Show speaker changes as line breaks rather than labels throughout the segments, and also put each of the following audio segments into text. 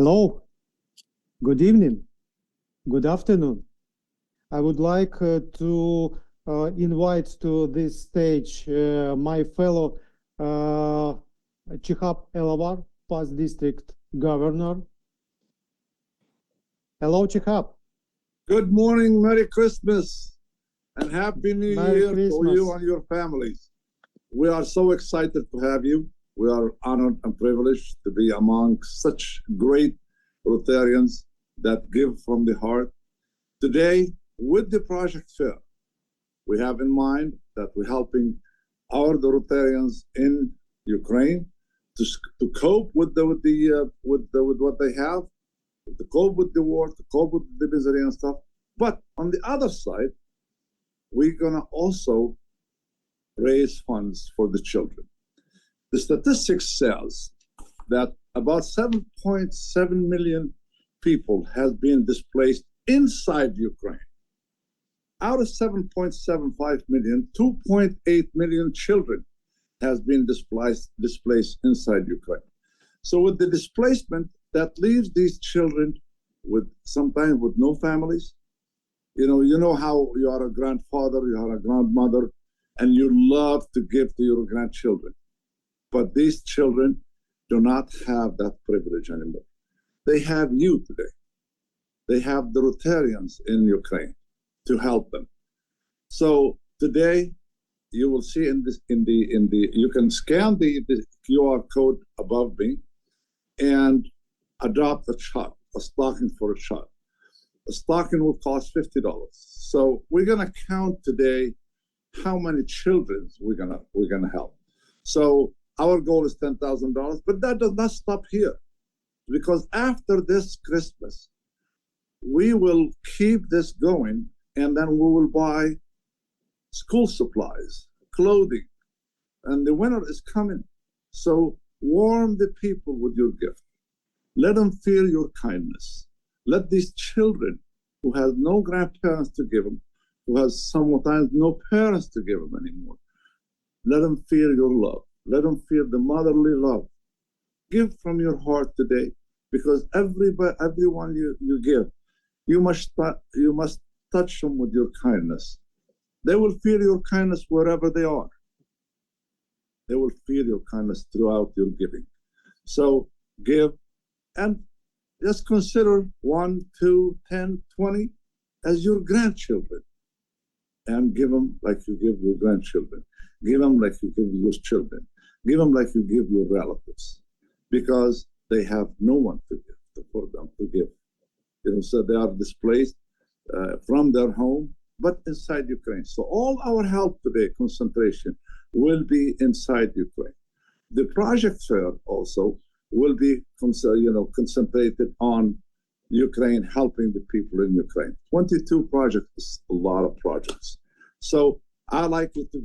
Hello, good evening, good afternoon. I would like to invite to this stage my fellow Chihab Elavar, past district governor. Hello, Chihab.
Good morning, Merry Christmas, and Happy New Year for you and your families. We are so excited to have you. We are honored and privileged to be among such great Rotarians that give from the heart. Today, with the Project Fair, we have in mind that we're helping the Rotarians in Ukraine to cope with what they have, to cope with the war, to cope with the misery and stuff. But on the other side, we're gonna also raise funds for the children. The statistics says that about 7.7 million people have been displaced inside Ukraine. Out of 7.75 million, 2.8 million children has been displaced inside Ukraine. So with the displacement, that leaves these children sometimes with no families. You know how you are a grandfather, you are a grandmother, and you love to give to your grandchildren. But these children do not have that privilege anymore. They have you today. They have the Rotarians in Ukraine to help them. So today, you will see you can scan the QR code above me and adopt a child, a stocking for a child. A stocking will cost $50. So we're gonna count today how many children we're gonna help. So our goal is $10,000, but that does not stop here, because after this Christmas, we will keep this going, and then we will buy school supplies, clothing, and the winter is coming. So warm the people with your gift. Let them feel your kindness. Let these children who have no grandparents to give them, who has sometimes no parents to give them anymore, let them feel your love. Let them feel the motherly love. Give from your heart today, because everyone you give, you must touch them with your kindness. They will feel your kindness wherever they are. They will feel your kindness throughout your giving. So give, and just consider 1, 2, 10, 20 as your grandchildren, and give them like you give your grandchildren. Give them like you give your children. Give them like you give your relatives, because they have no one to give, for them to give. So they are displaced from their home, but inside Ukraine. So all our help today, concentration, will be inside Ukraine. The Project Fair also will be concentrated on Ukraine, helping the people in Ukraine. 22 projects is a lot of projects. So I like you to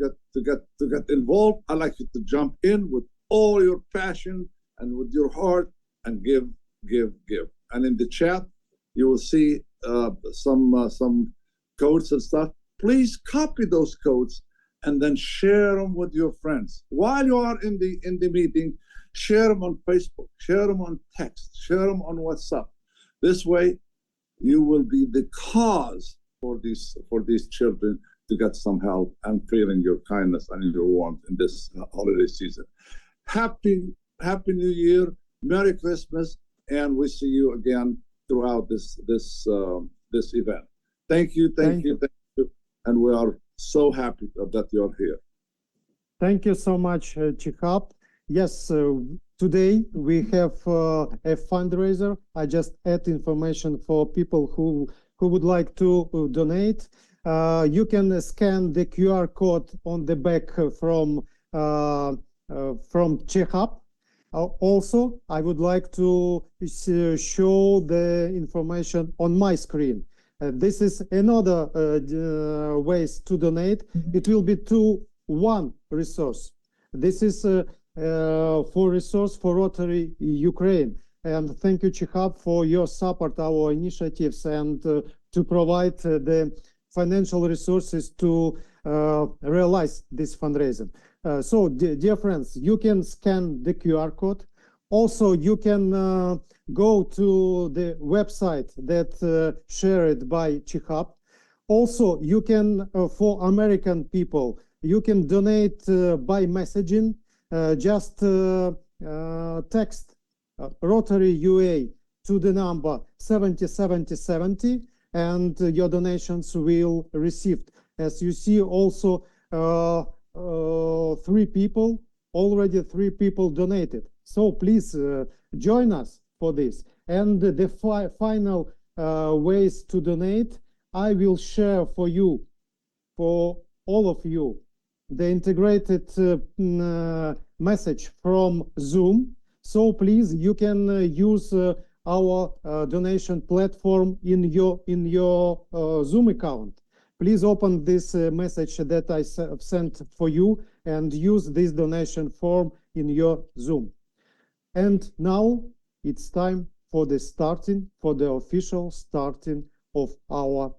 get involved. I like you to jump in with all your passion and with your heart, and give. And in the chat, you will see some codes and stuff. Please copy those codes and then share them with your friends. While you are in the meeting, share them on Facebook, share them on text, share them on WhatsApp. This way, you will be the cause for these children to get some help and feeling your kindness and your warmth in this holiday season. Happy New Year, Merry Christmas, and we see you again throughout this event. Thank you, and we are so happy that you're here.
Thank you so much, Chihab. Yes, today we have a fundraiser. I just add information for people who would like to donate. You can scan the QR code on the back from Chihab. Also, I would like to show the information on my screen. This is another ways to donate. It will be to one resource. This is for resource for Rotary Ukraine. And thank you, Chihab, for your support our initiatives and to provide the financial resources to realize this fundraising. So, dear friends, you can scan the QR code Also, you can go to the website that shared by Chihab. Also, you can, for American people, you can donate by messaging. Just text Rotary UA to the number 707070, and your donations will received. As you see, also already three people donated. So please join us for this. And the final ways to donate, I will share for you, for all of you, the integrated message from Zoom. So please, you can use our donation platform in your Zoom account. Please open this message that I sent for you and use this donation form in your Zoom. And now it's time for the official starting of our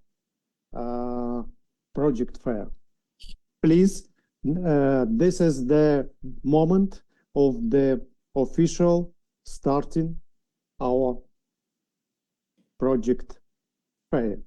project fair. Please, this is the moment of the official starting our project fair.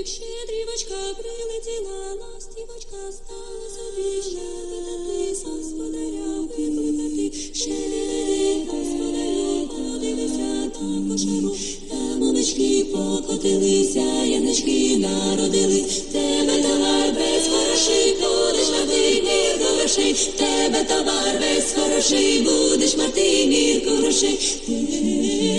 Щедрівочка, прилетіла, ластівочка, стала собі щедрити, господаря викликати. Щедрити, господарю, подивися на кошару, там овечки покотилися, янички народились. Тебе товар весь хороший, будеш мати мір грошей. Тебе товар весь хороший, будеш мати мір грошей.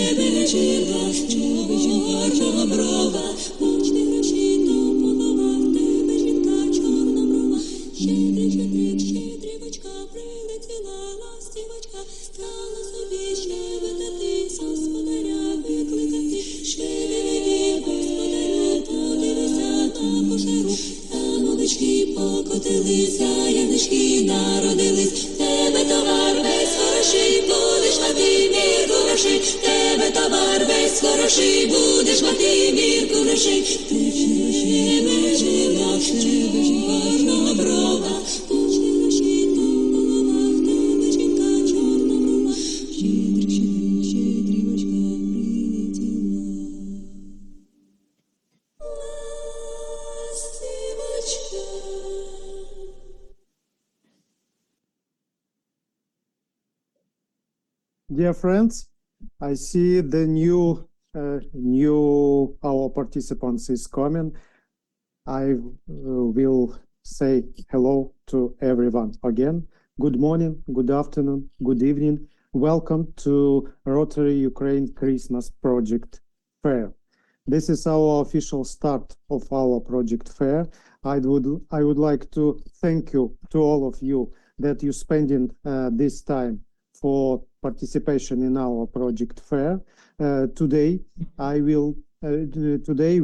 Тебе жила, чого жінка чорноброва, учти гроші, то поховав тебе жінка чорноброва. Щедрівочка, прилетіла ластівочка, стала собі щебетати, господаря викликати. Щедрівочка, господарю, подивися на кошару, там овечки покотилися, янички народились. Тебе товар весь хороший, будеш мати мір грошей. Тебе товар весь хороший, будеш мати мір грошей. Тебе жила, жінка чорноброва, учти гроші, то голова, в тебе жінка чорноброва. Щедрівочка прилетіла. Ластівочка.
Dear friends, I see the new our participants is coming. I will say hello to everyone again. Good morning, good afternoon, good evening. Welcome to Rotary Ukraine Christmas Project Fair. This is our official start of our project fair. I would like to thank you to all of you that you spending this time for participation in our project fair. Today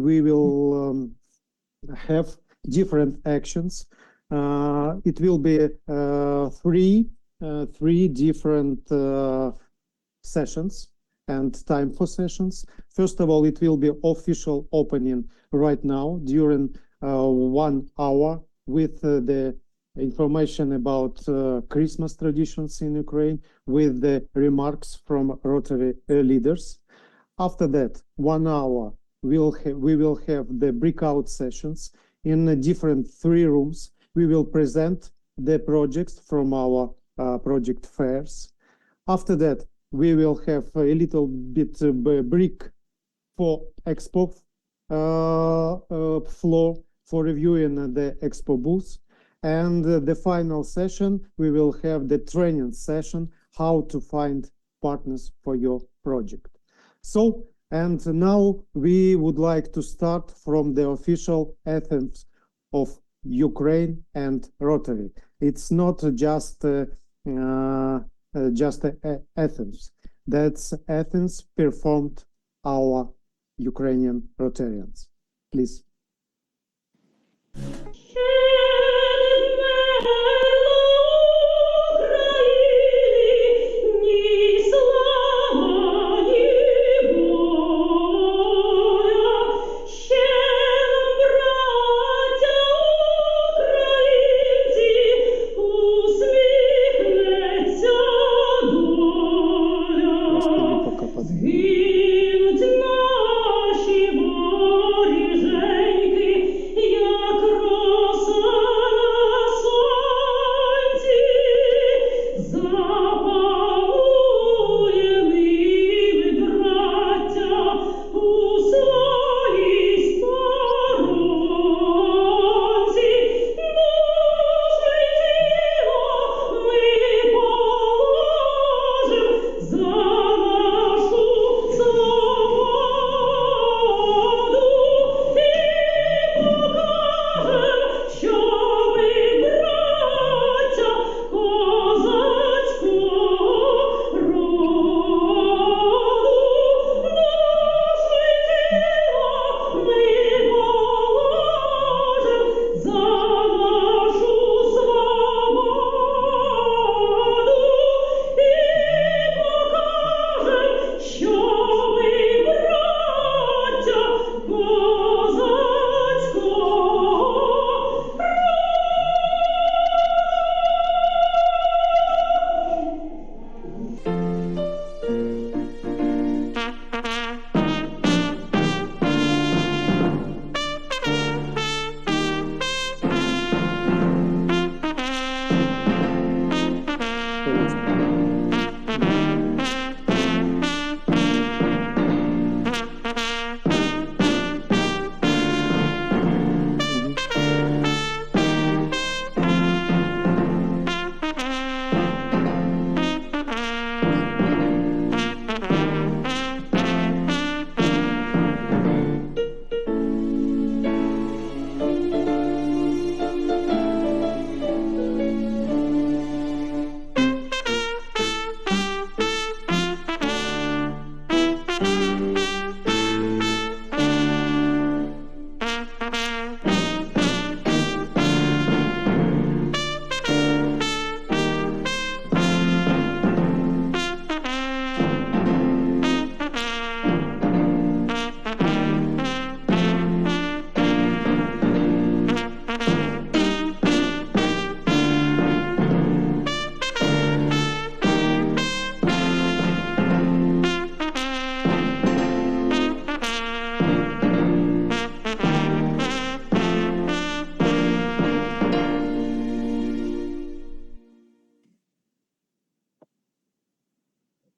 we will have different actions. It will be three different sessions and time for sessions. First of all, it will be official opening right now during 1 hour with the information about Christmas traditions in Ukraine with the remarks from Rotary leaders. After that, 1 hour, we will have the breakout sessions in different 3 rooms. We will present the projects from our project fairs. After that, we will have a little bit break for expo floor for reviewing the expo booth. And the final session, we will have the training session, how to find partners for your project. So, and now we would like to start from the official anthems of Ukraine and Rotary. It's not just anthems. That's anthems performed our Ukrainian Rotarians. Please.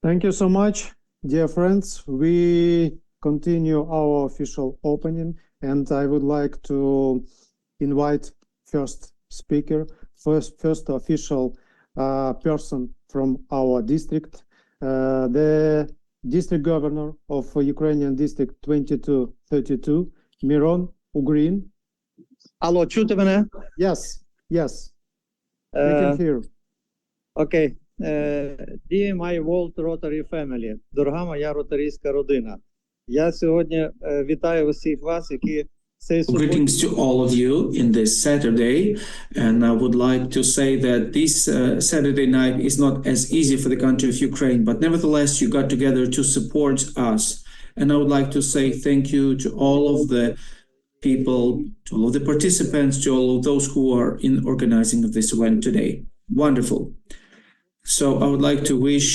Thank you so much, dear friends. We continue our official opening, and I would like to invite first speaker, first official person from our district, the district governor of Ukrainian District 2232, Miron Ugrin.
Алло, чути мене?
Yes, yes, we can hear.
Окей. Dear my world Rotary family, дорога моя ротарійська родина. Я сьогодні вітаю усіх вас, які цей
Greetings to all of you in this Saturday, and I would like to say that this Saturday night is not as easy for the country of Ukraine, but nevertheless you got together to support us. And I would like to say thank you to all of the people, to all of the participants, to all of those who are in organizing of this event today. Wonderful. So I would like to wish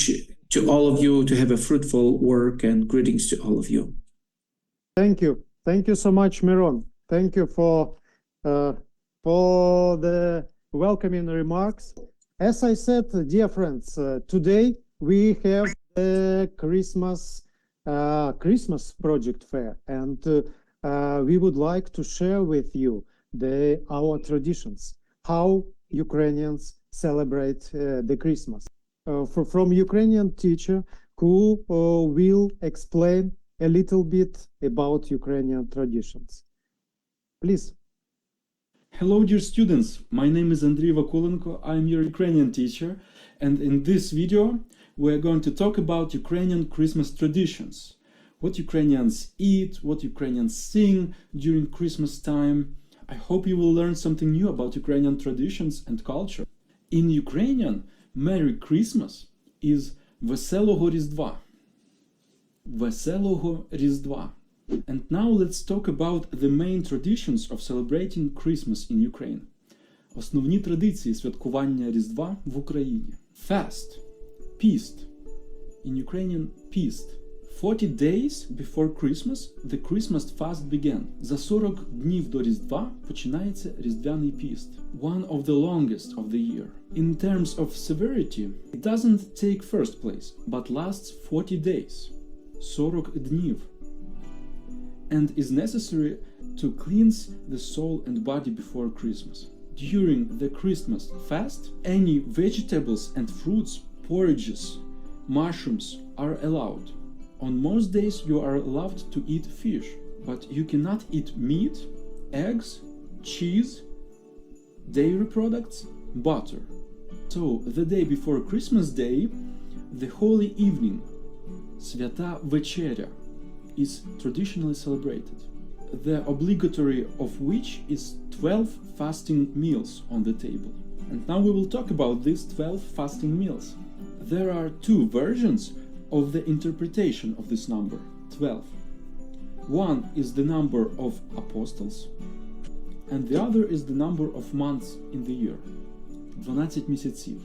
to all of you to have a fruitful work, and greetings to all of you.
Thank you. Thank you so much, Miron. Thank you for the welcoming remarks. As I said, dear friends, today we have the Christmas Project Fair, and we would like to share with you our traditions, how Ukrainians celebrate the Christmas. From Ukrainian teacher who will explain a little bit about Ukrainian traditions. Please.
Hello, dear students. My name is Andriy Vakulenko. I'm your Ukrainian teacher, and in this video we're going to talk about Ukrainian Christmas traditions. What Ukrainians eat, what Ukrainians sing during Christmas time. I hope you will learn something new about Ukrainian traditions and culture. In Ukrainian, Merry Christmas is Veselого Різдва. Veselого Різдва. And now let's talk about the main traditions of celebrating Christmas in Ukraine. Основні традиції святкування Різдва в Україні. Fast. Pist. In Ukrainian, Pist. 40 days before Christmas, the Christmas fast began. За 40 днів до Різдва починається Різдвяний піст. One of the longest of the year. In terms of severity, it doesn't take first place, but lasts 40 days. 40 днів. And is necessary to cleanse the soul and body before Christmas. During the Christmas fast, any vegetables and fruits, porridges, mushrooms are allowed. On most days you are allowed to eat fish, but you cannot eat meat, eggs, cheese, dairy products, butter. So the day before Christmas Day, the Holy Evening, Свята Вечеря, is traditionally celebrated, the obligatory of which is 12 fasting meals on the table. And now we will talk about these 12 fasting meals. There are two versions of the interpretation of this number, 12. One is the number of apostles, and the other is the number of months in the year. 12 місяців,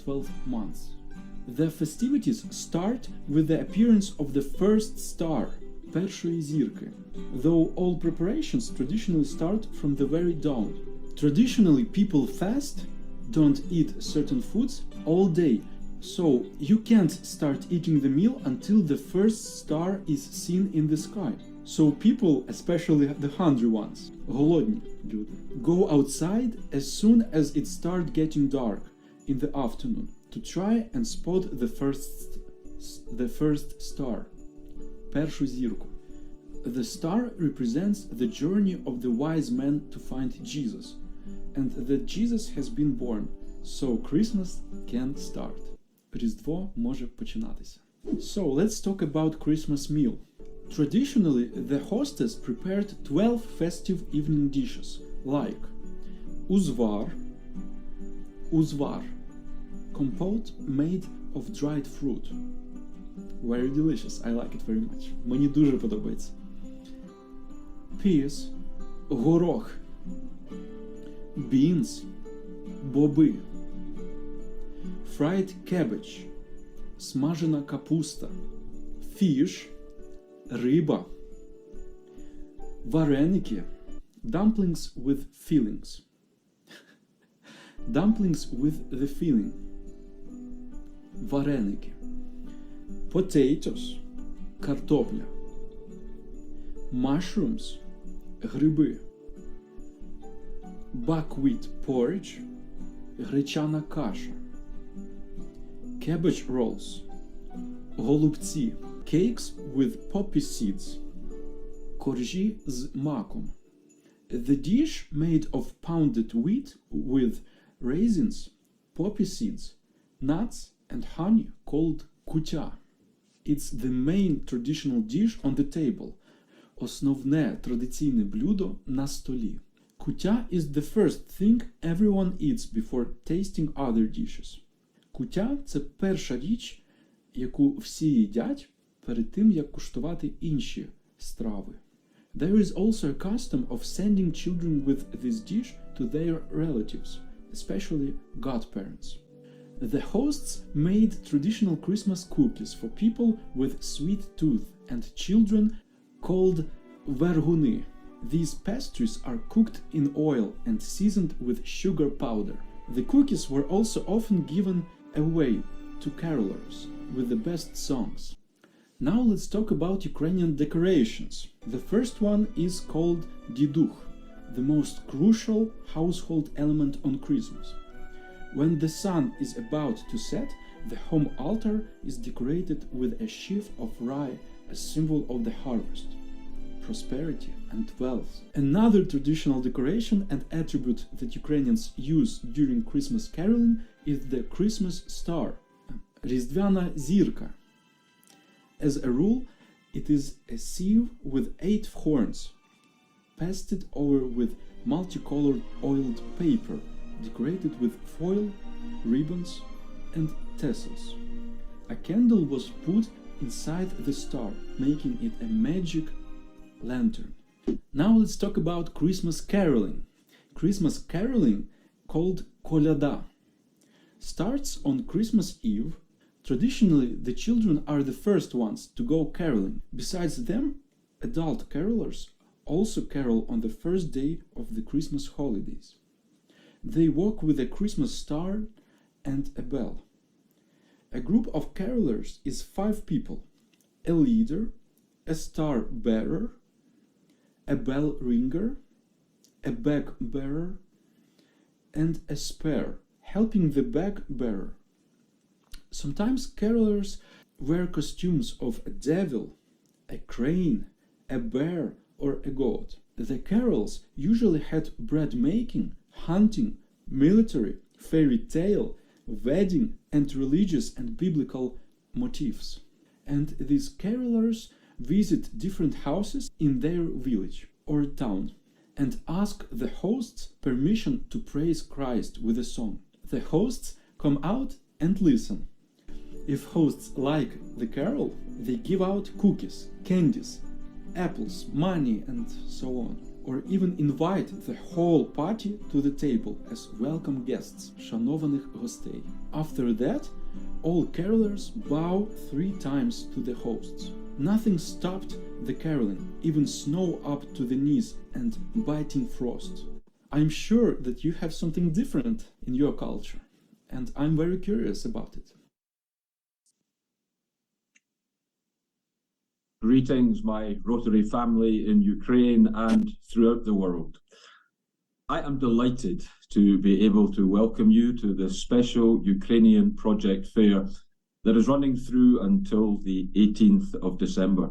12 months. The festivities start with the appearance of the first star, першої зірки, though all preparations traditionally start from the very dawn. Traditionally, people fast, don't eat certain foods all day, so you can't start eating the meal until the first star is seen in the sky. So people, especially the hungry ones, голодні люди, go outside as soon as it starts getting dark in the afternoon to try and spot the first star, першу зірку. The star represents the journey of the wise men to find Jesus, and that Jesus has been born, so Christmas can start. Різдво може починатися. So let's talk about Christmas meal. Traditionally, the hostess prepared 12 festive evening dishes, like uzvar, compote made of dried fruit. Very delicious, I like it very much. Мені дуже подобається. Peas, горох, beans, боби, fried cabbage, смажена капуста, fish, риба, вареники, dumplings with fillings. Dumplings with the filling. Вареники. Potatoes – картопля. Mushrooms – гриби. Buckwheat porridge – гречана каша. Cabbage rolls – голубці. Cakes with poppy seeds – коржі з маком. The dish made of pounded wheat with raisins, poppy seeds, nuts and honey called кутя. It's the main traditional dish on the table. Основне традиційне блюдо на столі. Кутя is the first thing everyone eats before tasting other dishes. Кутя – це перша річ, яку всі їдять перед тим, як куштувати інші страви. There is also a custom of sending children with this dish to their relatives, especially godparents. The hosts made traditional Christmas cookies for people with sweet tooth and children called verguni. These pastries are cooked in oil and seasoned with sugar powder. The cookies were also often given away to carolers with the best songs. Now let's talk about Ukrainian decorations. The first one is called diduch, the most crucial household element on Christmas. When the sun is about to set, the home altar is decorated with a sheaf of rye, a symbol of the harvest, prosperity and wealth. Another traditional decoration and attribute that Ukrainians use during Christmas caroling is the Christmas star, різдвяна зірка. As a rule, it is a sieve with 8 horns, pasted over with multicolored oiled paper, decorated with foil, ribbons, and tassels. A candle was put inside the star, making it a magic lantern. Now let's talk about Christmas caroling. Christmas caroling, called kolyada, starts on Christmas Eve. Traditionally, the children are the first ones to go caroling. Besides them, adult carolers also carol on the first day of the Christmas holidays. They walk with a Christmas star and a bell. A group of carolers is 5 people: a leader, a star bearer, a bell ringer, a bag bearer, and a spare, helping the bag bearer. Sometimes carolers wear costumes of a devil, a crane, a bear, or a goat. The carols usually had bread making, hunting, military, fairy tale, wedding, and religious and biblical motifs. And these carolers visit different houses in their village or town and ask the hosts permission to praise Christ with a song. The hosts come out and listen. If hosts like the carol, they give out cookies, candies, apples, money, and so on, or even invite the whole party to the table as welcome guests, шанованих гостей. After that, all carolers bow 3 times to the hosts. Nothing stopped the caroling, even snow up to the knees and biting frost. I'm sure that you have something different in your culture, and I'm very curious about it.
Greetings, my Rotary family in Ukraine and throughout the world. I am delighted to be able to welcome you to this special Ukrainian Project Fair that is running through until the 18th of December.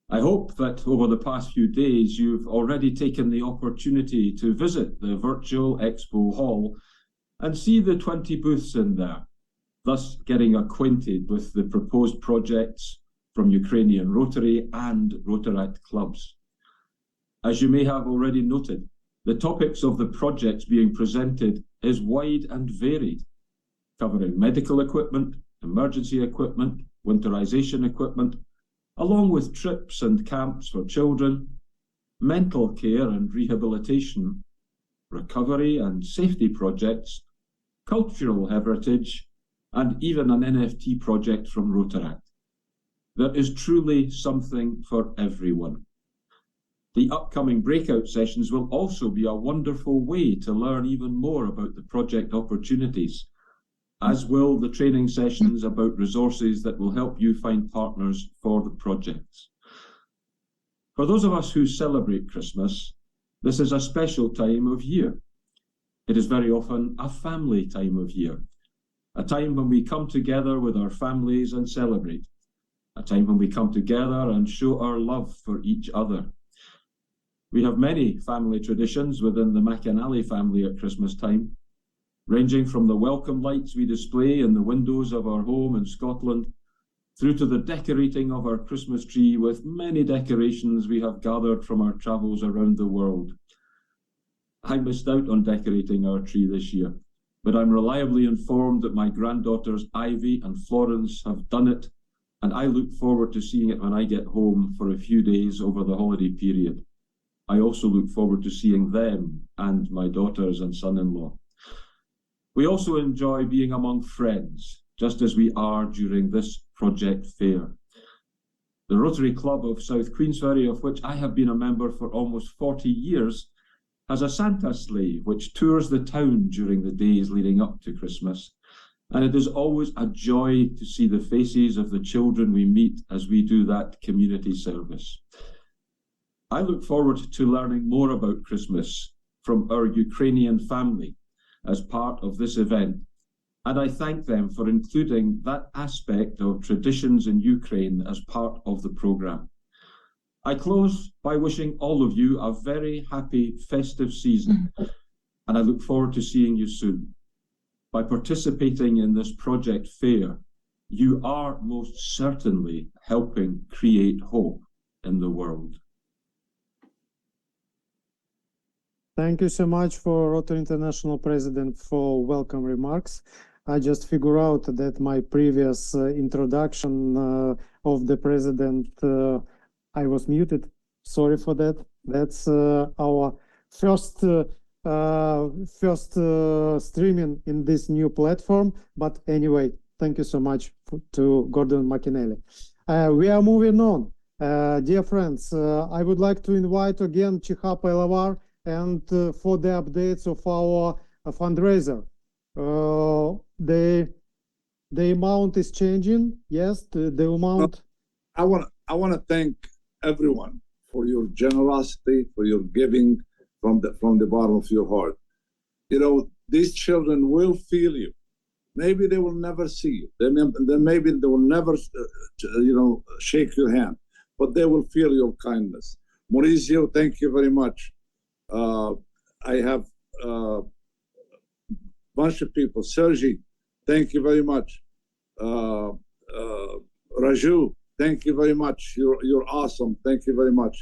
I hope that over the past few days you've already taken the opportunity to visit the virtual expo hall and see the 20 booths in there, thus getting acquainted with the proposed projects from Ukrainian Rotary and Rotary Clubs. As you may have already noted, the topics of the projects being presented is wide and varied, covering medical equipment, emergency equipment, winterization equipment, along with trips and camps for children, mental care and rehabilitation, recovery and safety projects, cultural heritage, and even an NFT project from Rotary. There is truly something for everyone. The upcoming breakout sessions will also be a wonderful way to learn even more about the project opportunities. as will the training sessions about resources that will help you find partners for the projects. For those of us who celebrate Christmas, this is a special time of year. It is very often a family time of year, a time when we come together with our families and celebrate, a time when we come together and show our love for each other. We have many family traditions within the McInally family at Christmas time, ranging from the welcome lights we display in the windows of our home in Scotland, through to the decorating of our Christmas tree with many decorations we have gathered from our travels around the world. I missed out on decorating our tree this year, but I'm reliably informed that my granddaughters Ivy and Florence have done it, and I look forward to seeing it when I get home for a few days over the holiday period. I also look forward to seeing them and my daughters and son-in-law. We also enjoy being among friends, just as we are during this project fair. The Rotary Club of South Queensferry, of which I have been a member for almost 40 years, has a Santa sleigh which tours the town during the days leading up to Christmas. And it is always a joy to see the faces of the children we meet as we do that community service. I look forward to learning more about Christmas from our Ukrainian family as part of this event, and I thank them for including that aspect of traditions in Ukraine as part of the programme. I close by wishing all of you a very happy festive season, and I look forward to seeing you soon. By participating in this project fair, you are most certainly helping create hope in the world.
Thank you so much for Rotary International President for welcome remarks. I just figure out that my previous introduction of the President, I was muted. Sorry for that. That's our first streaming in this new platform. But anyway, thank you so much to Gordon McInally. We are moving on. Dear friends, I would like to invite again Chihap Elavar and for the updates of our fundraiser. The amount is changing. Yes, the amount.
I want to thank everyone for your generosity, for your giving from the bottom of your heart. You know, these children will feel you. Maybe they will never see you. Maybe they will never, shake your hand, but they will feel your kindness. Mauricio, thank you very much. I have a bunch of people. Sergi, thank you very much. Raju, thank you very much. You're awesome. Thank you very much.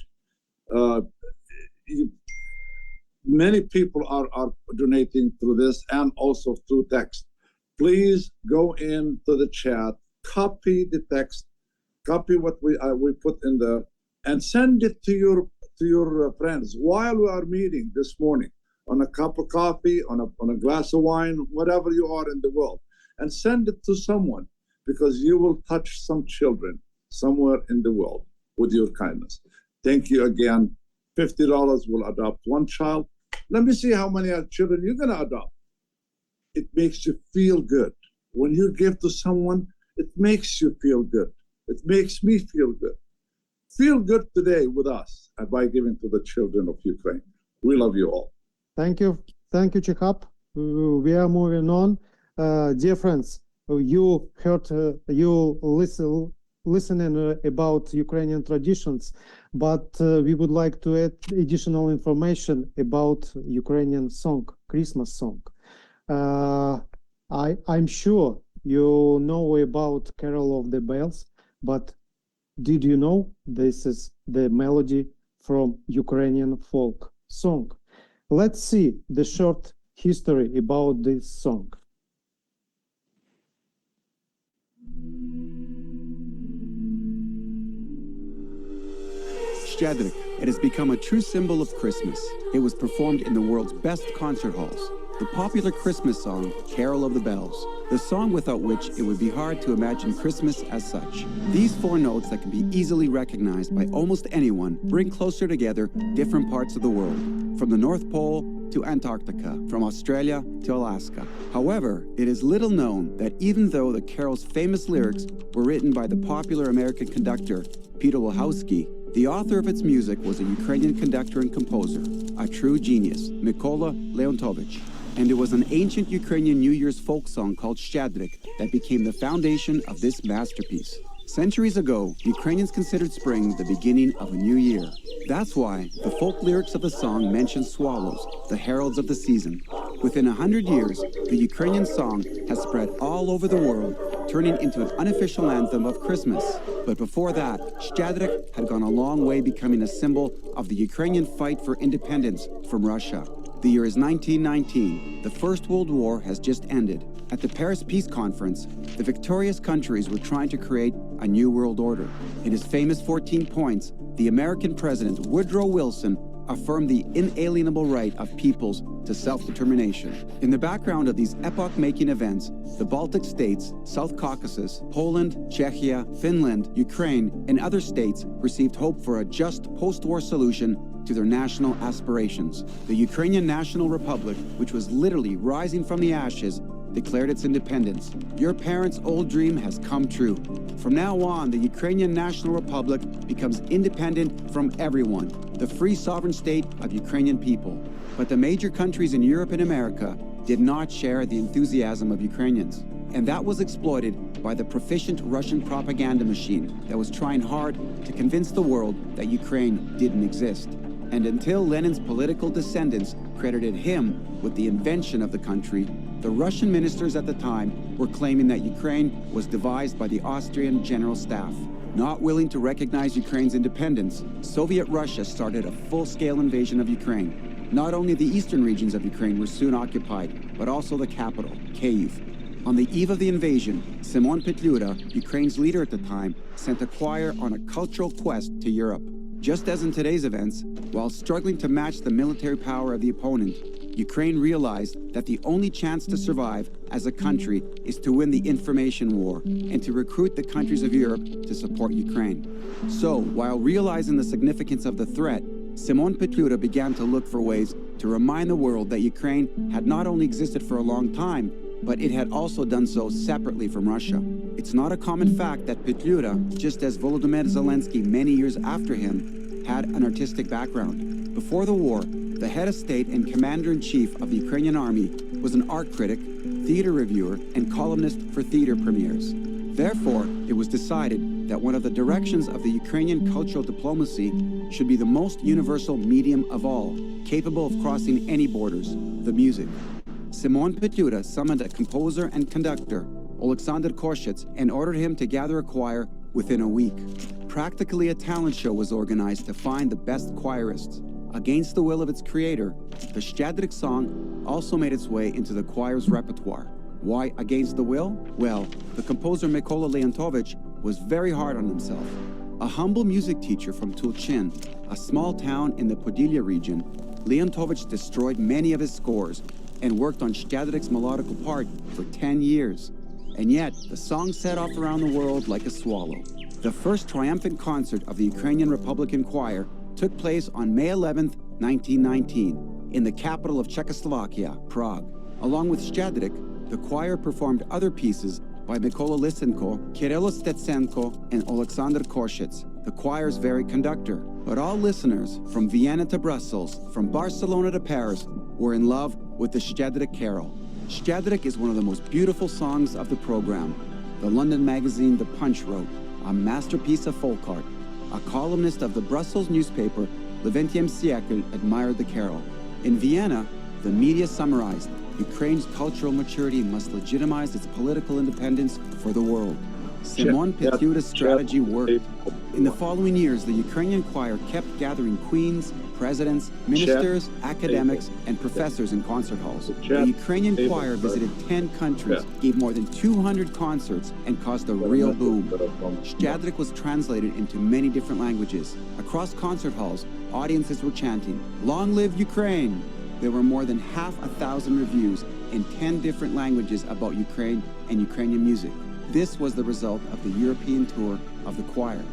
Many people are donating through this and also through text. Please go into the chat, copy the text, copy what we put in there, and send it to your friends while we are meeting this morning on a cup of coffee, on a glass of wine, whatever you are in the world, and send it to someone, because you will touch some children somewhere in the world with your kindness. Thank you again. $50 will adopt one child. Let me see how many children you're going to adopt. It makes you feel good. When you give to someone, it makes you feel good. It makes me feel good. Feel good today with us and by giving to the children of Ukraine. We love you all.
Thank you. Thank you, Chihap. We are moving on. Dear friends, you heard, listening about Ukrainian traditions, but we would like to add additional information about Ukrainian song, Christmas song. I'm sure you know about Carol of the Bells, but did you know this is the melody from Ukrainian folk song? Let's see the short history about this song.
Щедрик. It has become a true symbol of Christmas. It was performed in the world's best concert halls. The popular Christmas song, Carol of the Bells, the song without which it would be hard to imagine Christmas as such. These four notes that can be easily recognized by almost anyone bring closer together different parts of the world, from the North Pole to Antarctica, from Australia to Alaska. However, it is little known that even though the carol's famous lyrics were written by the popular American conductor Peter Wilhousky, the author of its music was a Ukrainian conductor and composer, a true genius, Mykola Leontovich. And it was an ancient Ukrainian New Year's folk song called Щедрик that became the foundation of this masterpiece. Centuries ago, Ukrainians considered spring the beginning of a new year. That's why the folk lyrics of the song mention swallows, the heralds of the season. Within 100 years, the Ukrainian song has spread all over the world, turning into an unofficial anthem of Christmas. But before that, Щедрик had gone a long way, becoming a symbol of the Ukrainian fight for independence from Russia. The year is 1919. The First World War has just ended. At the Paris Peace Conference, the victorious countries were trying to create a new world order. In his famous 14 points, the American President Woodrow Wilson affirmed the inalienable right of peoples to self-determination. In the background of these epoch-making events, the Baltic states, South Caucasus, Poland, Czechia, Finland, Ukraine, and other states received hope for a just post-war solution to their national aspirations. The Ukrainian National Republic, which was literally rising from the ashes, declared its independence. Your parents' old dream has come true. From now on, the Ukrainian National Republic becomes independent from everyone, the free sovereign state of Ukrainian people. But the major countries in Europe and America did not share the enthusiasm of Ukrainians. And that was exploited by the proficient Russian propaganda machine that was trying hard to convince the world that Ukraine didn't exist. And until Lenin's political descendants credited him with the invention of the country, the Russian ministers at the time were claiming that Ukraine was devised by the Austrian General Staff. Not willing to recognize Ukraine's independence, Soviet Russia started a full-scale invasion of Ukraine. Not only the eastern regions of Ukraine were soon occupied, but also the capital, Kyiv. On the eve of the invasion, Simon Petliura, Ukraine's leader at the time, sent a choir on a cultural quest to Europe. Just as in today's events, while struggling to match the military power of the opponent, Ukraine realized that the only chance to survive as a country is to win the information war and to recruit the countries of Europe to support Ukraine. So, while realizing the significance of the threat, Simon Petliura began to look for ways to remind the world that Ukraine had not only existed for a long time, but it had also done so separately from Russia. It's not a common fact that Petliura, just as Volodymyr Zelensky many years after him, had an artistic background. Before the war, the head of state and commander-in-chief of the Ukrainian army was an art critic, theater reviewer, and columnist for theater premieres. Therefore, it was decided that one of the directions of the Ukrainian cultural diplomacy should be the most universal medium of all, capable of crossing any borders, the music. Simon Petliura summoned a composer and conductor, Alexander Koshets, and ordered him to gather a choir within a week. Practically a talent show was organized to find the best choirists. Against the will of its creator, the Щедрик song also made its way into the choir's repertoire. Why against the will? Well, the composer Mykola Leontovich was very hard on himself. A humble music teacher from Tulchin, a small town in the Podylia region, Leontovich destroyed many of his scores and worked on Щедрик's melodical part for 10 years. And yet, the song set off around the world like a swallow. The first triumphant concert of the Ukrainian Republican Choir took place on May 11, 1919, in the capital of Czechoslovakia, Prague. Along with Щедрик, the choir performed other pieces by Mykola Lysenko, Kyrylo Stetsenko, and Alexander Koshets, the choir's very conductor. But all listeners, from Vienna to Brussels, from Barcelona to Paris, were in love with the Щедрик carol. Щедрик is one of the most beautiful songs of the program. The London magazine The Punch wrote, "A masterpiece of folk art." A columnist of the Brussels newspaper, Le 20e Siècle, admired the carol. In Vienna, the media summarized, Ukraine's cultural maturity must legitimize its political independence for the world. Simon Petliura's strategy worked. In the following years, the Ukrainian choir kept gathering queens, presidents, ministers, academics, and professors in concert halls. The Ukrainian choir visited 10 countries, gave more than 200 concerts, and caused a real boom. Щедрик was translated into many different languages. Across concert halls, audiences were chanting, "Long live Ukraine!" There were more than 500,000 reviews in 10 different languages about Ukraine and Ukrainian music. This was the result of the European tour of the choir.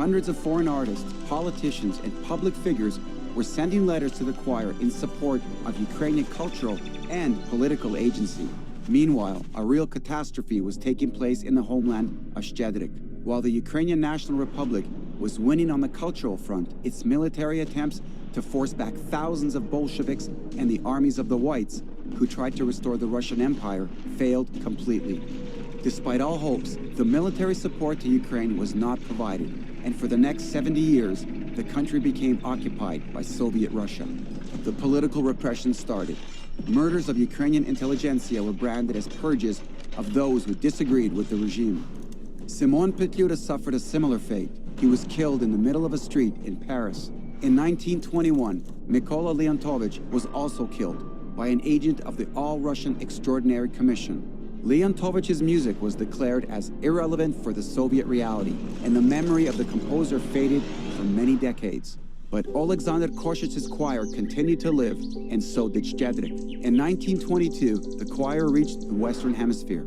Hundreds of foreign artists, politicians, and public figures were sending letters to the choir in support of Ukrainian cultural and political agency. Meanwhile, a real catastrophe was taking place in the homeland of Szczedrik. While the Ukrainian National Republic was winning on the cultural front, its military attempts to force back thousands of Bolsheviks and the armies of the Whites, who tried to restore the Russian Empire, failed completely. Despite all hopes, the military support to Ukraine was not provided, and for the next 70 years, the country became occupied by Soviet Russia. The political repression started. Murders of Ukrainian intelligentsia were branded as purges of those who disagreed with the regime. Simon Petliura suffered a similar fate. He was killed in the middle of a street in Paris. In 1921, Mykola Leontovich was also killed by an agent of the All-Russian Extraordinary Commission. Leontovich's music was declared as irrelevant for the Soviet reality, and the memory of the composer faded for many decades. But Alexander Koshich's choir continued to live, and so did Szczedrik. In 1922, the choir reached the Western Hemisphere.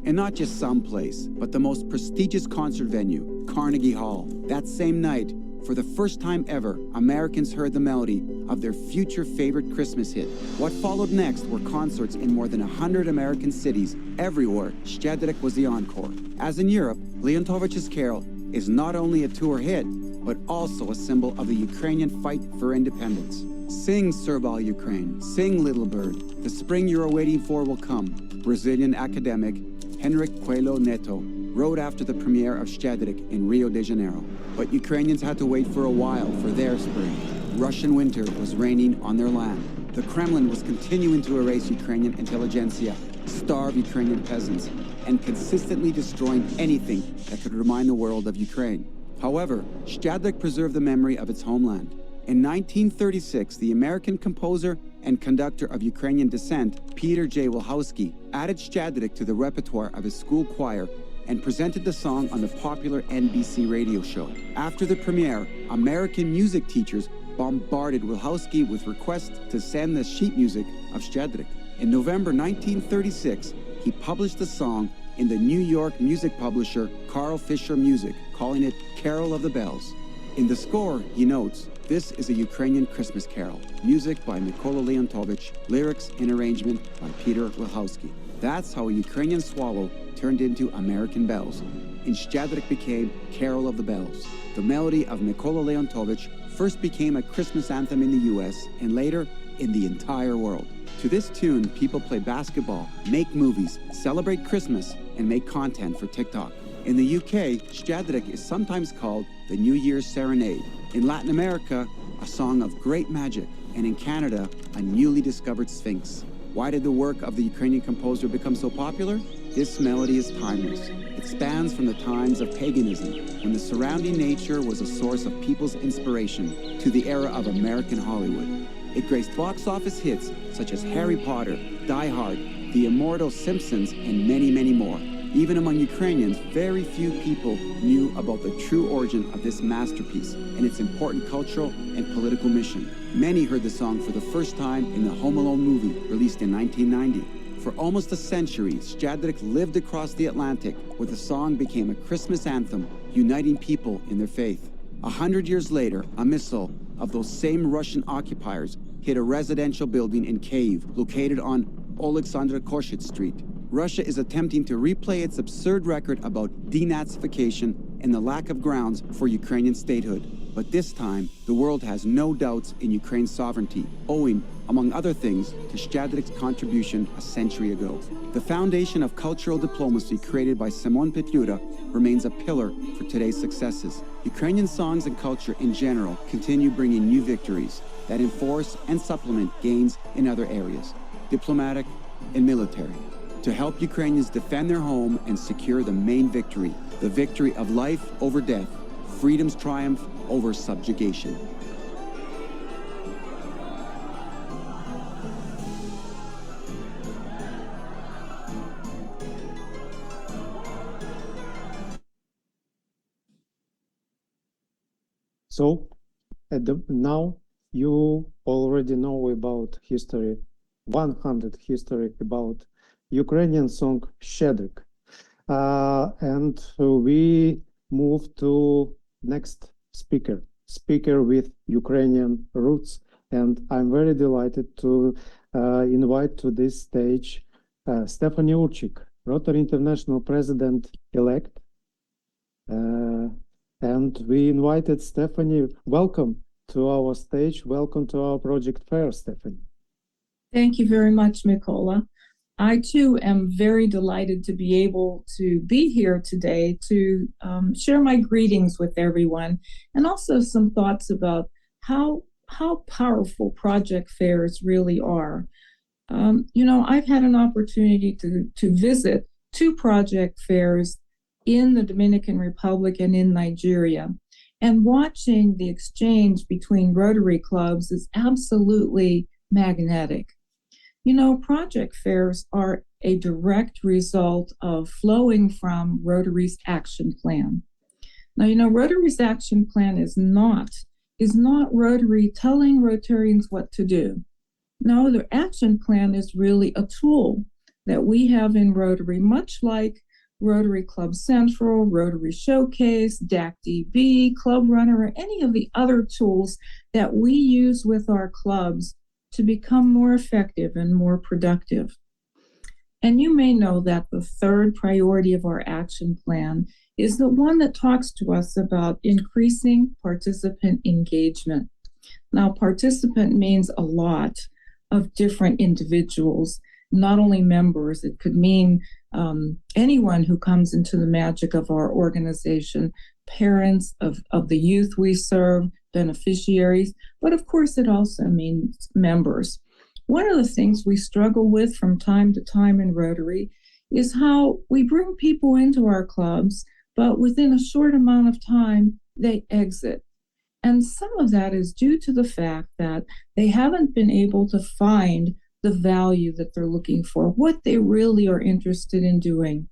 And not just some place, but the most prestigious concert venue, Carnegie Hall. That same night, for the first time ever, Americans heard the melody of their future favorite Christmas hit. What followed next were concerts in more than 100 American cities. Everywhere, Szczedrik was the encore. As in Europe, Leontovich's carol is not only a tour hit, but also a symbol of the Ukrainian fight for independence. Sing, Serval Ukraine, sing, little bird. The spring you're waiting for will come. Brazilian academic Henrique Coelho Neto wrote after the premiere of Szczedrik in Rio de Janeiro. But Ukrainians had to wait for a while for their spring. Russian winter was raining on their land. The Kremlin was continuing to erase Ukrainian intelligentsia, starve Ukrainian peasants, and consistently destroying anything that could remind the world of Ukraine. However, Szczedrik preserved the memory of its homeland. In 1936, the American composer and conductor of Ukrainian descent, Peter J. Wilhowsky, added Szczedrik to the repertoire of his school choir and presented the song on the popular NBC radio show. After the premiere, American music teachers bombarded Wilhowsky with requests to send the sheet music of Szczedrik. In November 1936, he published the song in the New York music publisher Carl Fisher Music, calling it Carol of the Bells. In the score, he notes, "This is a Ukrainian Christmas carol, music by Mykola Leontovich, lyrics and arrangement by Peter Wilhowsky." That's how a Ukrainian swallow turned into American bells, and Szczedrik became Carol of the Bells. The melody of Mykola Leontovich first became a Christmas anthem in the US and later in the entire world. To this tune, people play basketball, make movies, celebrate Christmas, and make content for TikTok. In the UK, Szczedrik is sometimes called the New Year's Serenade. In Latin America, a song of great magic, and in Canada, a newly discovered sphinx. Why did the work of the Ukrainian composer become so popular? This melody is timeless. It spans from the times of paganism, when the surrounding nature was a source of people's inspiration, to the era of American Hollywood. It graced box office hits such as Harry Potter, Die Hard, The Immortal Simpsons, and many, many more. Even among Ukrainians, very few people knew about the true origin of this masterpiece and its important cultural and political mission. Many heard the song for the first time in the Home Alone movie, released in 1990. For almost a century, Szczedrik lived across the Atlantic, where the song became a Christmas anthem, uniting people in their faith. 100 years later, a missile of those same Russian occupiers hit a residential building in Kyiv, located on Alexander Koshit Street. Russia is attempting to replay its absurd record about denazification and the lack of grounds for Ukrainian statehood. But this time, the world has no doubts in Ukraine's sovereignty, owing, among other things, to Szczedrik's contribution a century ago. The foundation of cultural diplomacy created by Simon Petliura remains a pillar for today's successes. Ukrainian songs and culture in general continue bringing new victories that enforce and supplement gains in other areas, diplomatic and military, to help Ukrainians defend their home and secure the main victory, the victory of life over death, freedom's triumph over subjugation.
So, now you already know about history, 100 history about Ukrainian song Szczedrik. And we move to next speaker. speaker with Ukrainian roots. And I'm very delighted to invite to this stage Stephanie Urchick, Rotary International President-elect. And we invited Stephanie. Welcome to our stage. Welcome to our project fair, Stephanie.
Thank you very much, Mykola. I too am very delighted to be able to be here today to share my greetings with everyone, and also some thoughts about how powerful project fairs really are. You know, I've had an opportunity to visit 2 project fairs in the Dominican Republic and in Nigeria, and watching the exchange between Rotary clubs is absolutely magnetic. You know, project fairs are a direct result of flowing from Rotary's action plan. Now, you know, Rotary's action plan is not Rotary telling Rotarians what to do. No, the action plan is really a tool that we have in Rotary, much like Rotary Club Central, Rotary Showcase, DAC-DB, Club Runner, or any of the other tools that we use with our clubs to become more effective and more productive. And you may know that the 3rd priority of our action plan is the one that talks to us about increasing participant engagement. Now, participant means a lot of different individuals, not only members. It could mean anyone who comes into the magic of our organization, parents of the youth we serve, beneficiaries, but of course it also means members. One of the things we struggle with from time to time in Rotary is how we bring people into our clubs, but within a short amount of time, they exit. And some of that is due to the fact that they haven't been able to find the value that they're looking for, what they really are interested in doing.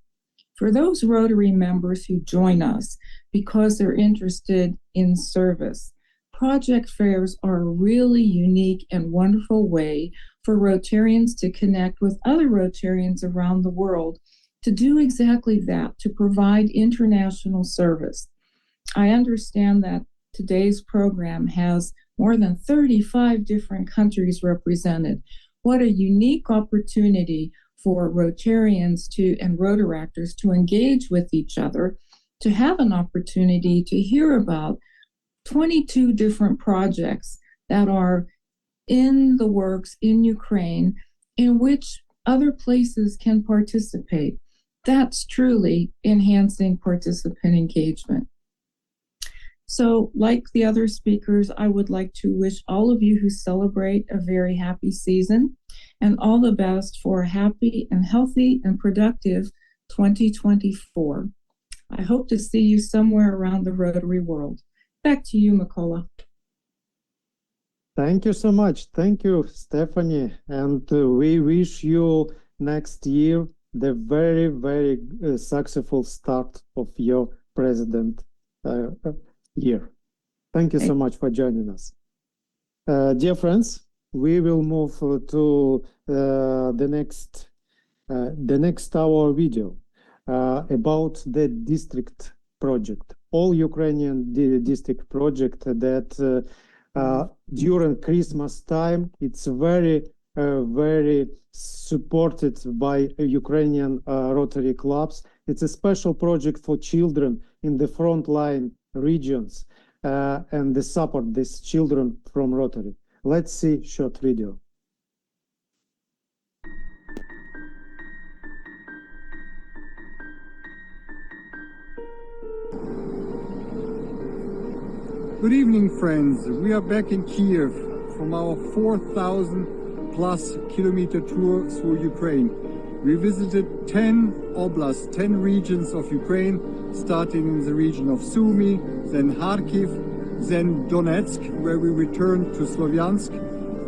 For those Rotary members who join us because they're interested in service, project fairs are a really unique and wonderful way for Rotarians to connect with other Rotarians around the world to do exactly that, to provide international service. I understand that today's program has more than 35 different countries represented. What a unique opportunity for Rotarians and Rotaractors to engage with each other, to have an opportunity to hear about 22 different projects that are in the works in Ukraine, in which other places can participate. That's truly enhancing participant engagement. So, like the other speakers, I would like to wish all of you who celebrate a very happy season and all the best for a happy and healthy and productive 2024. I hope to see you somewhere around the Rotary world. Back to you, Mykola.
Thank you so much. Thank you, Stephanie. And we wish you next year the very, very successful start of your president year. Thank you so much for joining us. Dear friends, we will move to the next hour video about the district project, all Ukrainian district project that during Christmas time, it's very supported by Ukrainian Rotary clubs. It's a special project for children in the frontline regions and they support these children from Rotary. Let's see short video.
Good evening, friends. We are back in Kiev from our 4,000 plus kilometer tour through Ukraine. We visited 10 oblasts, 10 regions of Ukraine, starting in the region of Sumy, then Kharkiv, then Donetsk, where we returned to Slovyansk,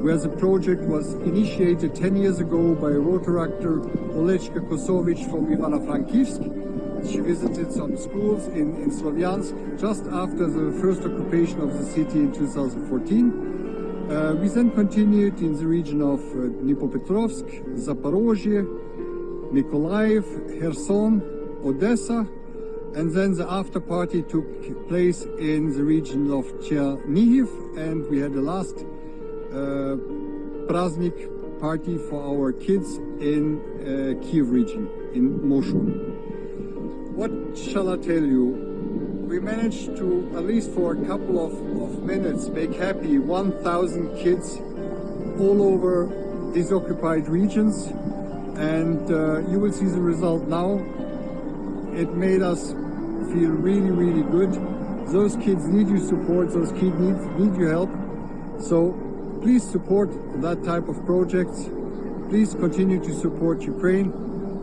where the project was initiated 10 years ago by Rotaractor Olechka Kosovich from Ivano-Frankivsk. She visited some schools in Slovyansk just after the first occupation of the city in 2014. We then continued in the region of Dnipropetrovsk, Zaporozhye, Mykolaiv, Kherson, Odessa, And then the after party took place in the region of Chernihiv, and we had the last Praznik party for our kids in Kiev region, in Moshun. What shall I tell you? We managed to, at least for a couple of minutes, make happy 1,000 kids all over these occupied regions, and you will see the result now. It made us feel really, really good. Those kids need your support, those kids need your help. So please support that type of projects. Please continue to support Ukraine.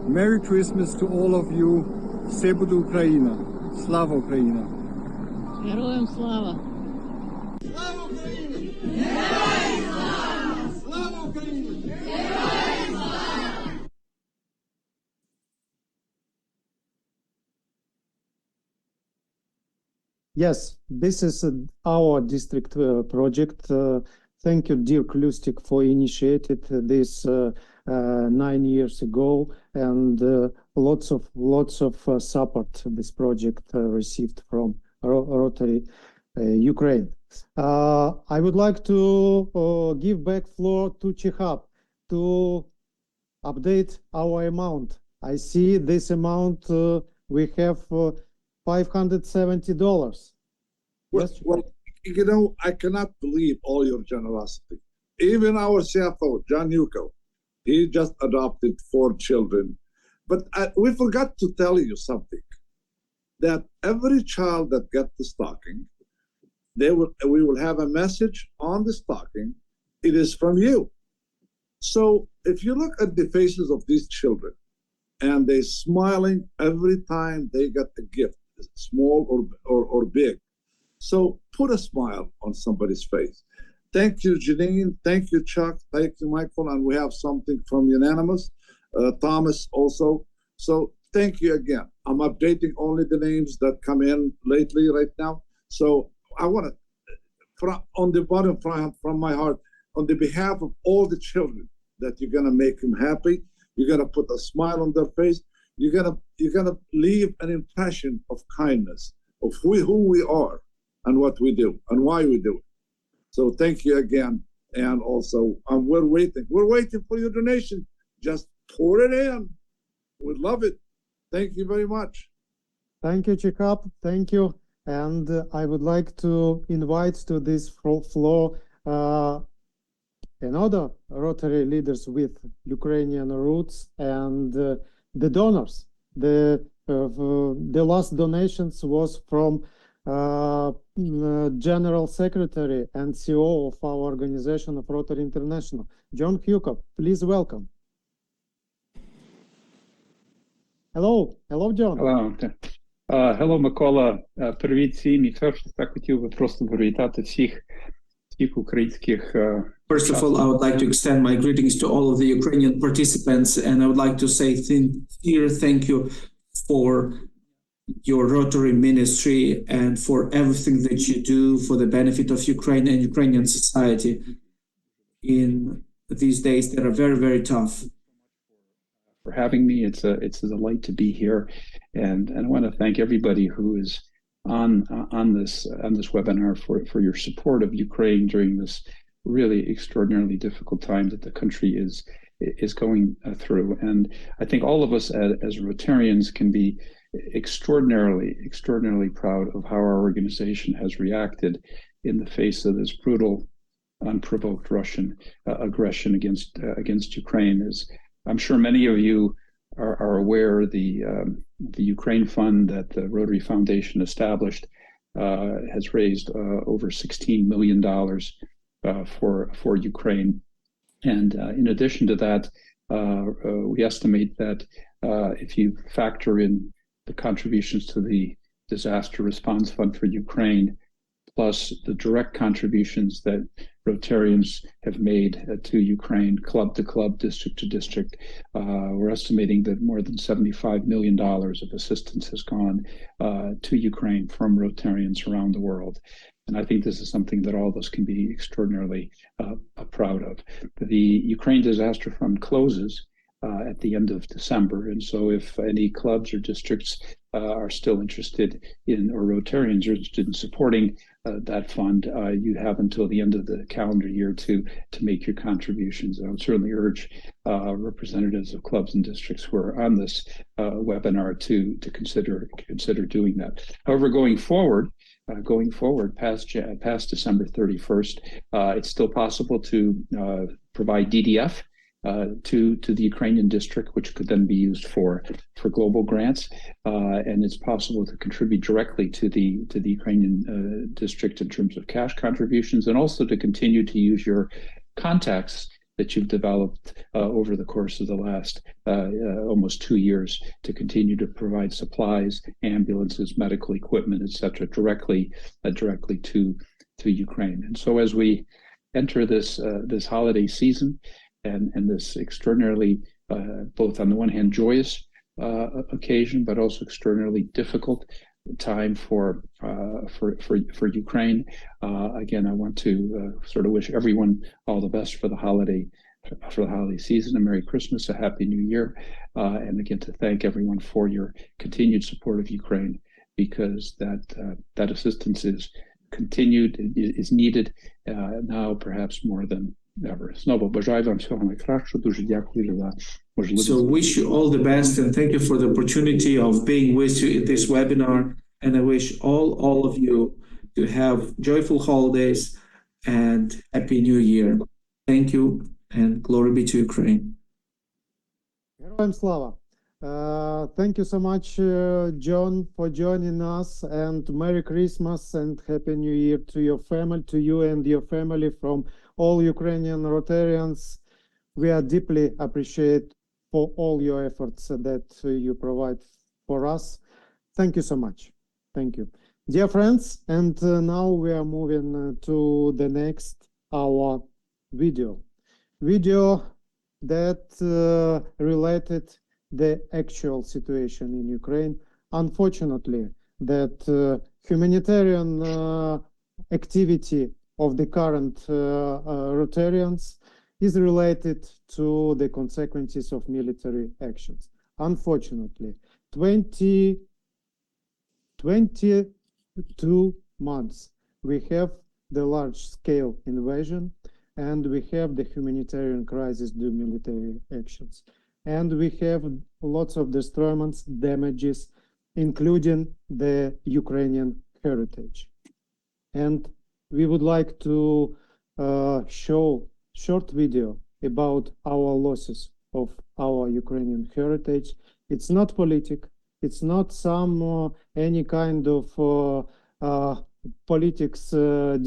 Merry Christmas to all of you. Все буде Україна. Слава Україна!
Героям слава!
Слава Україні! Героям слава! Слава Україні! Героям слава!
Yes, this is our district project. Thank you, dear Klustik, for initiated this 9 years ago, and lots of support this project received from Rotary Ukraine. I would like to give back floor to Chihab to update our amount. I see this amount we have $570.
Well, you know, I cannot believe all your generosity. Even our CFO, John Hewko, he just adopted 4 children. But we forgot to tell you something, that every child that gets the stocking, we will have a message on the stocking. It is from you. So if you look at the faces of these children, and they're smiling every time they get a gift, small or big. So put a smile on somebody's face. Thank you, Janine. Thank you, Chuck. Thank you, Michael. And we have something from Unanimous, Thomas also. So thank you again. I'm updating only the names that come in lately right now. So I want to, on the bottom from my heart, on the behalf of all the children, that you're going to make them happy. You're going to put a smile on their face. You're gonna leave an impression of kindness, of who we are and what we do and why we do it. So thank you again. And also, we're waiting for your donation. Just pour it in. We'd love it. Thank you very much.
Thank you, Chikap. Thank you. And I would like to invite to this floor another Rotary leaders with Ukrainian roots and the donors. The last donations was from General Secretary and CEO of our organization of Rotary International, John Hewko. Please welcome. Hello, John.
Hello. Hello, Mykola. Привіт всім. І перше, так хотів би просто привітати всіх українських.
First of all, I would like to extend my greetings to all of the Ukrainian participants, and I would like to say sincere thank you for your Rotary ministry and for everything that you do for the benefit of Ukraine and Ukrainian society in these days that are very, very tough.
For having me, it's a delight to be here, and I want to thank everybody who is on this webinar for your support of Ukraine during this really extraordinarily difficult time that the country is going through. And I think all of us as Rotarians can be extraordinarily proud of how our organization has reacted in the face of this brutal, unprovoked Russian aggression against Ukraine. As I'm sure many of you are aware, the Ukraine Fund that the Rotary Foundation established has raised over $16 million for Ukraine. And in addition to that, we estimate that if you factor in the contributions to the Disaster Response Fund for Ukraine, plus the direct contributions that Rotarians have made to Ukraine, club to club, district to district, we're estimating that more than $75 million of assistance has gone to Ukraine from Rotarians around the world. And I think this is something that all of us can be extraordinarily proud of. The Ukraine Disaster Fund closes at the end of December. And so if any clubs or districts are still interested in, or Rotarians are interested in supporting that fund, you have until the end of the calendar year to make your contributions. I would certainly urge representatives of clubs and districts who are on this webinar to consider doing that. However, going forward, past December 31st, it's still possible to provide DDF to the Ukrainian district, which could then be used for global grants, and it's possible to contribute directly to the Ukrainian district in terms of cash contributions, and also to continue to use your contacts that you've developed over the course of the last almost 2 years to continue to provide supplies, ambulances, medical equipment, etc., directly to Ukraine. And so as we enter this holiday season, and this extraordinarily, both on the one hand, joyous occasion, but also extraordinarily difficult time for Ukraine. Again, I want to sort of wish everyone all the best for the holiday season, a Merry Christmas, a Happy New Year, and again to thank everyone for your continued support of Ukraine, because that assistance is continued, is needed now perhaps more than ever. Знову бажаю вам всього найкращого. Дуже дякую за можливість.
So wish you all the best, and thank you for the opportunity of being with you in this webinar. And I wish all of you to have joyful holidays and Happy New Year. Thank you, and glory be to Ukraine.
Героям слава! Thank you so much, John, for joining us, and Merry Christmas and Happy New Year to your family, to you and your family, from all Ukrainian Rotarians. We are deeply appreciate for all your efforts that you provide for us. Thank you so much. Thank you. Dear friends, and now we are moving to the next our video that related the actual situation in Ukraine. Unfortunately, that humanitarian activity of the current Rotarians is related to the consequences of military actions. Unfortunately, 22 months we have the large-scale invasion, and we have the humanitarian crisis due to military actions. And we have lots of destroyments, damages, including the Ukrainian heritage. And we would like to show short video about our losses of our Ukrainian heritage. It's not politic. It's not some any kind of politics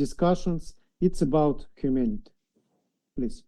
discussions. It's about humanity. Please.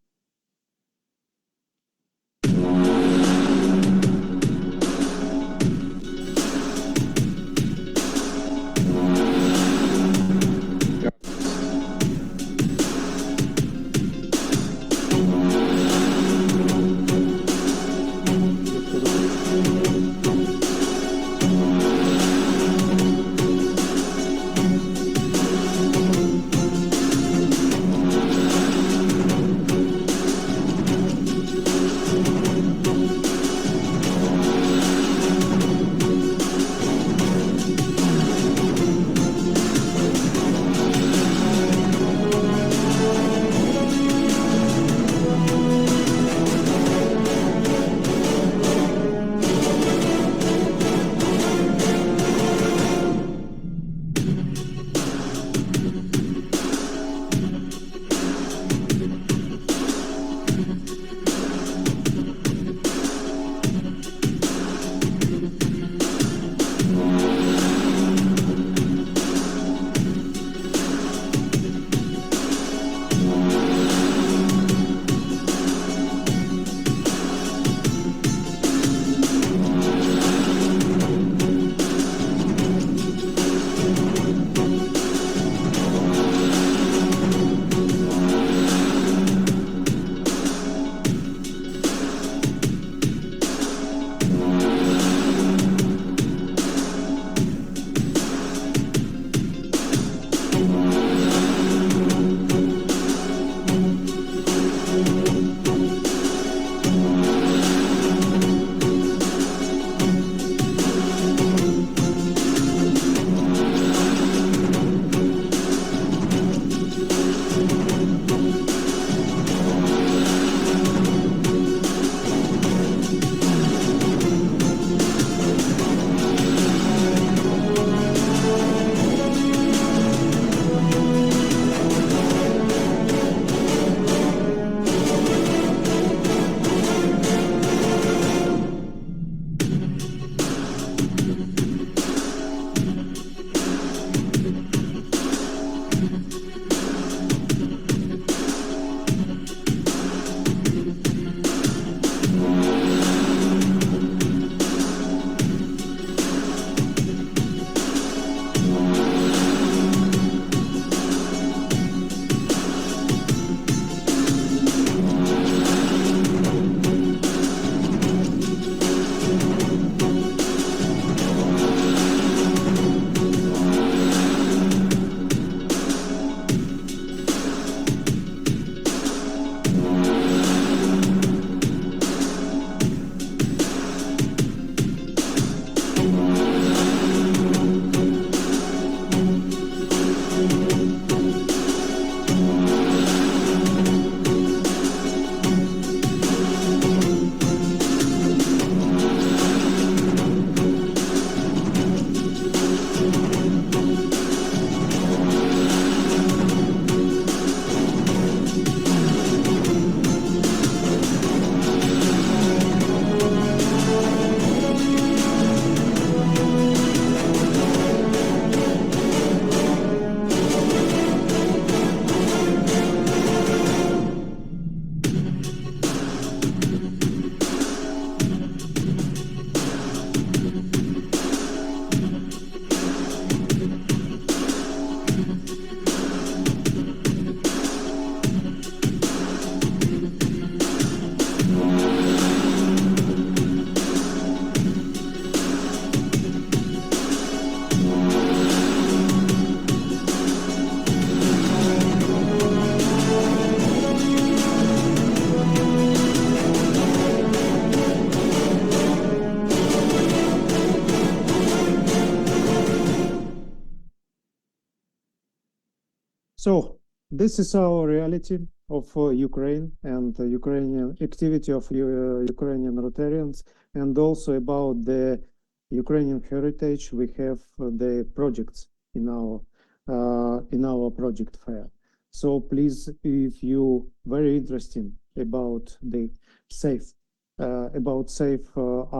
So this is our reality of Ukraine and the Ukrainian activity of Ukrainian Rotarians, and also about the Ukrainian heritage. We have the projects in our project fair. So please, if you very interested about the safe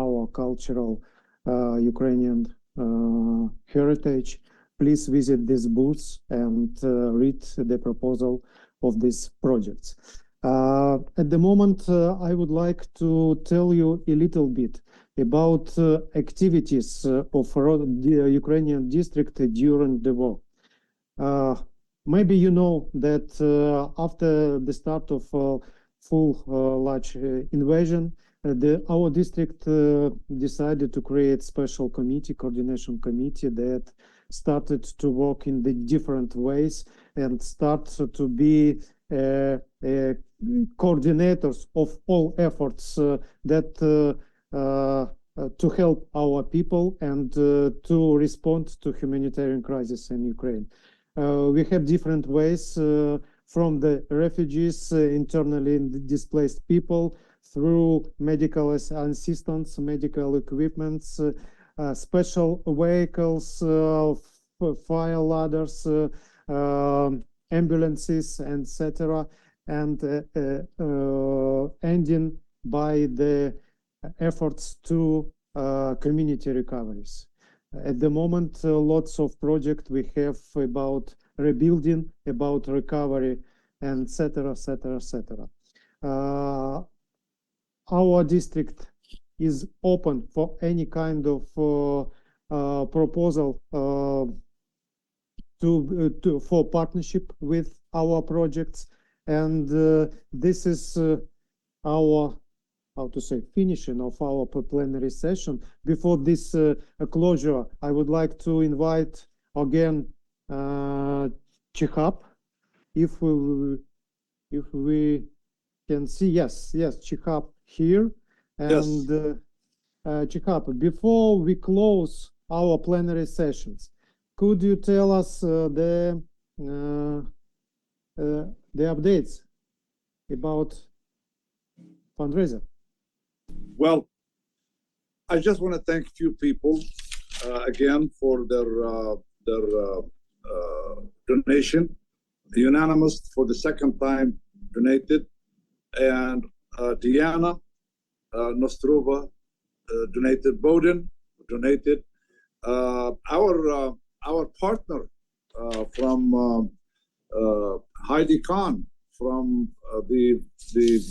our cultural Ukrainian heritage, please visit these booths and read the proposal of these projects. At the moment, I would like to tell you a little bit about activities of the Ukrainian district during the war. Maybe you know that after the start of full large invasion, our district decided to create special committee, coordination committee, that started to work in the different ways and start to be coordinators of all efforts that to help our people and to respond to humanitarian crisis in Ukraine. We have different ways from the refugees, internally displaced people, through medical assistance, medical equipments, special vehicles, fire ladders, ambulances, etc., and ending by the efforts to community recoveries. At the moment, lots of projects we have about rebuilding, about recovery, and etc., etc., etc. Our district is open for any kind of proposal for partnership with our projects, and this is our, how to say, finishing of our plenary session. Before this closure, I would like to invite again Chihab, if we can see. Yes, Chihab here. And yes. Chihab, before we close our plenary sessions, could you tell us the updates about fundraiser?
Well, I just want to thank a few people again for their donation. Unanimous for the second time donated, and Diana Nostrova donated. Bowden donated. Our partner from Heidi Khan from the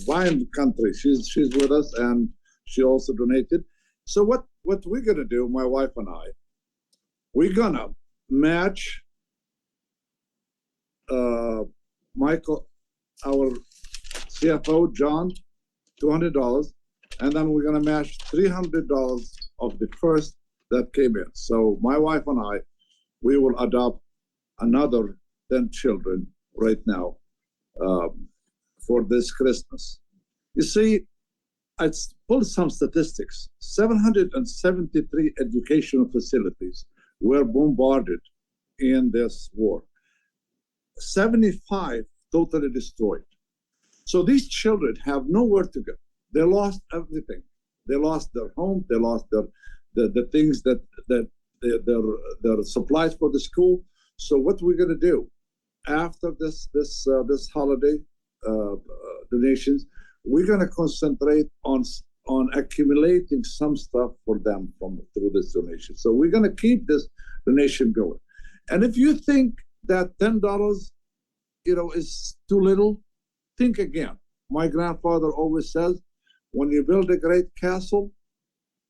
wine country. She's with us, and she also donated. So what we're gonna do, my wife and I, we're gonna match Michael, our CFO, John, $200, and then we're gonna match $300 of the first that came in. So my wife and I, we will adopt another 10 children right now for this Christmas. You see, I pulled some statistics. 773 educational facilities were bombarded in this war. 75 totally destroyed. So these children have nowhere to go. They lost everything. They lost their home. They lost the things that their supplies for the school. So what we're going to do after this holiday donations, we're going to concentrate on accumulating some stuff for them through this donation. So we're going to keep this donation going. And if you think that $10, is too little, think again. My grandfather always says, when you build a great castle,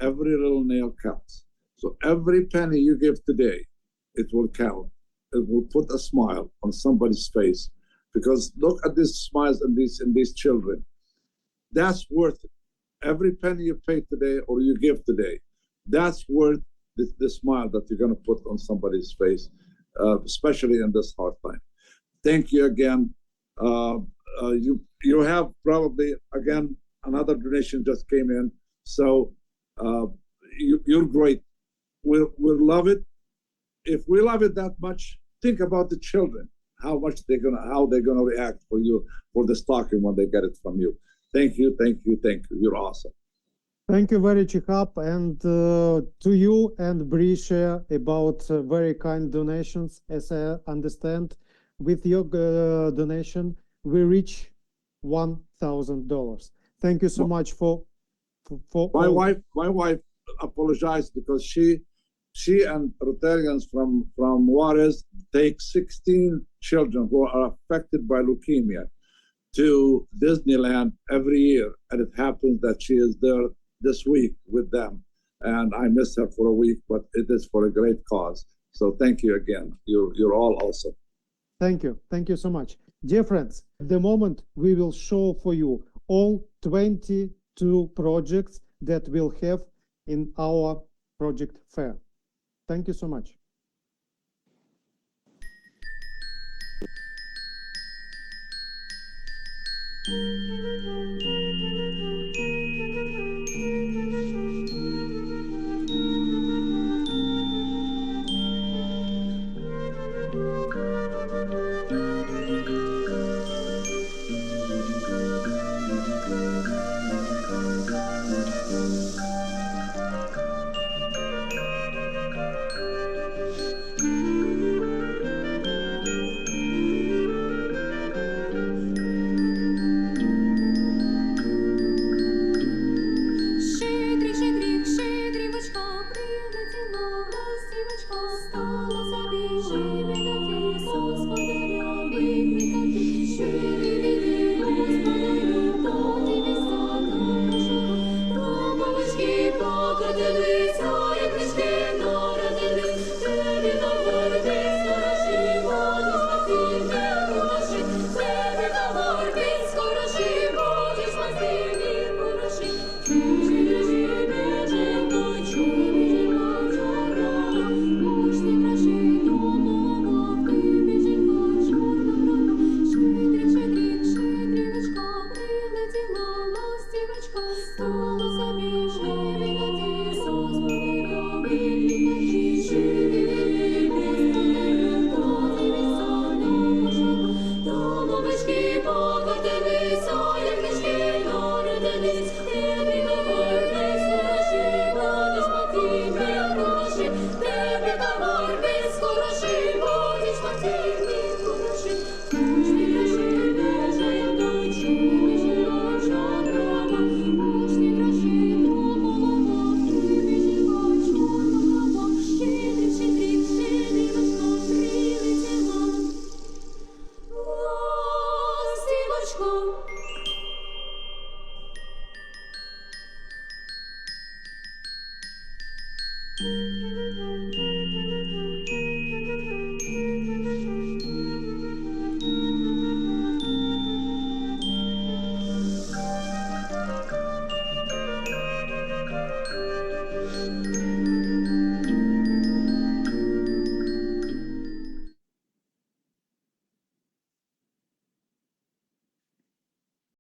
every little nail counts. So every penny you give today, it will count. It will put a smile on somebody's face, because look at these smiles in these children. That's worth it. Every penny you pay today or you give today, that's worth the smile that you're going to put on somebody's face, especially in this hard time. Thank you again. You have probably, again, another donation just came in. So you're great. We'll love it. If we love it that much, think about the children. how they're gonna react for you for the stocking when they get it from you. Thank you. You're awesome.
Thank you very Chihab, and to you and Brisha about very kind donations. As I understand, with your donation, we reach $1,000. Thank you so much for
my wife apologized because she and Rotarians from Juarez take 16 children who are affected by leukemia to Disneyland every year, and it happens that she is there this week with them, and I miss her for a week, but it is for a great cause. So thank you again. You're all awesome.
Thank you so much. Dear friends, at the moment we will show for you all 22 projects that we'll have in our project fair. Thank you so much.
Ластівочко,